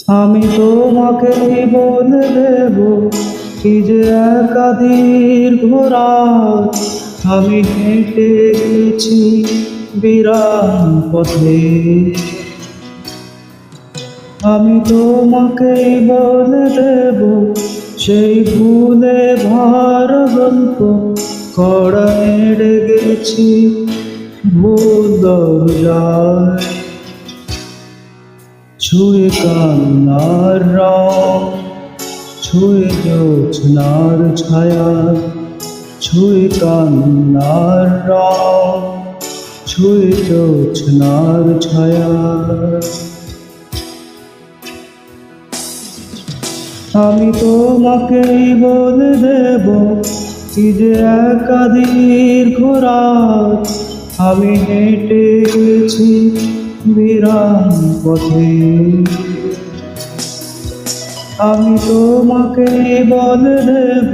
আমি তোমাকে বলে দেব কি যে একাদির ঘোরাত আমি হেঁটে গেছি বিরান পথে। আমি তোমাকে বলে দেব সেই ভুলে ভার গল্প কড়া এড়ে গেছি ভুল দরজায়। ছুঁয়ে কান্নার রং, ছুঁয়ে জ্যোৎস্নার ছায়া, ছুঁয়ে কান্নার রং, ছুঁয়ে জ্যোৎস্নার ছায়া। আমি তোমাকে বলে দেব কি যে একাদির ঘোরাত আমি হেঁটে গেছি বিরান পথে। আমি তোমাকে বলে দেব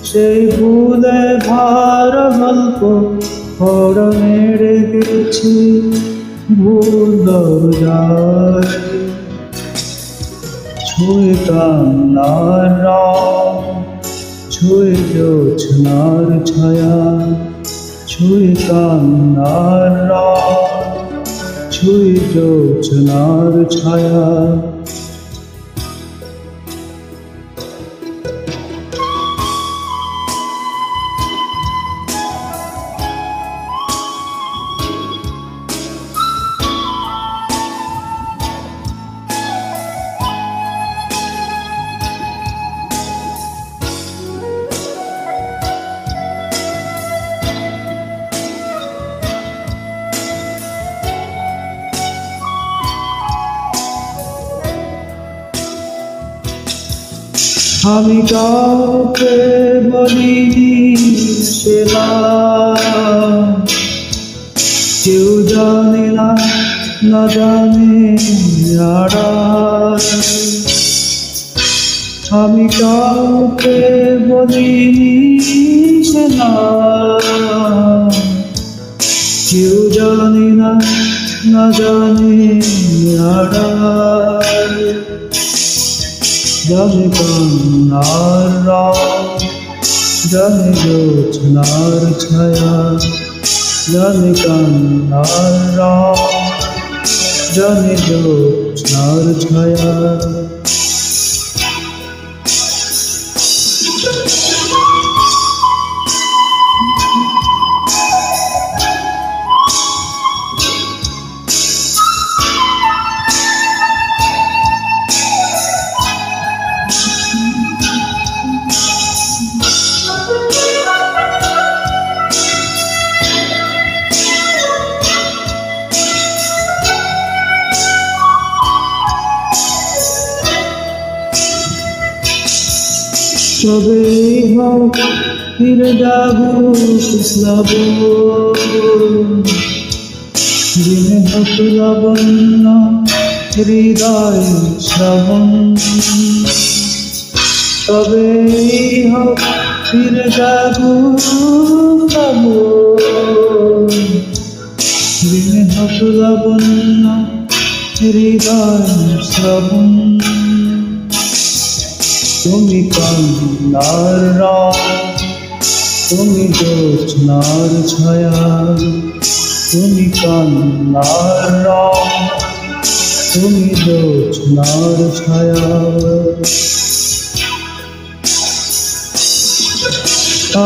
সেই ভুলে ভার গল্প কড়া নেড়ে গেছি ভুল দরজায়। ছুঁয়ে কান্নার রং, ছুঁয়ে জ্যোৎস্নার ছায়া, ছুঁয়ে কান্নার রং, ছুঁয়ে জ্যোৎস্নার ছায়া। আমি কাউকে বলিনি সেবা, কেউ জানে না, না জানে আড়াল। আমি কাউকে বলিনি সেবা, কেউ জানে না, না জানে আড়াল। জানে কান্নার রং, জানে জ্যোৎস্নার ছায়া, জানে কান্নার রং, জানে জ্যোৎস্নার ছায়া। তবেই হোক ফিরে যাবো শ্রাবণ, দিনে হোক লাবণ্য হৃদয় শ্রাবণ। তবেই হোক ফিরে যাবো শ্রাবণ, দিনে হোক লাবণ্য হৃদয় শ্রাবণ। তুমি কান্নার রং, তুমি জ্যোৎস্নার ছায়া, তুমি কান্নার রং, তুমি জ্যোৎস্নার ছায়া।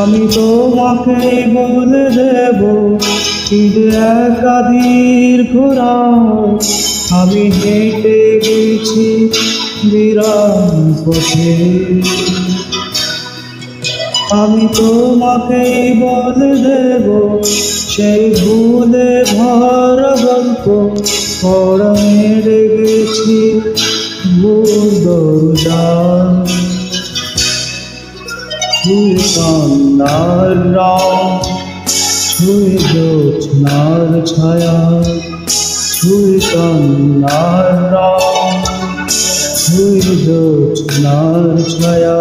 আমি তোমাকে বলে দেব কি যে একাদির ঘোরাত আমি হেঁটে গেছি বিরান পথে। আমি তোমাকে বলে দেব সেই ভুলে ভরা গল্প কড়া মেরে গেছি ভুল দরজায়। ছুঁয়ে কান্নার রং, ছুঁয়ে জ্যোৎস্নার ছায়া, ছুঁয়ে কান্নার রং, ছুঁয়ে জ্যোৎস্নার ছায়া।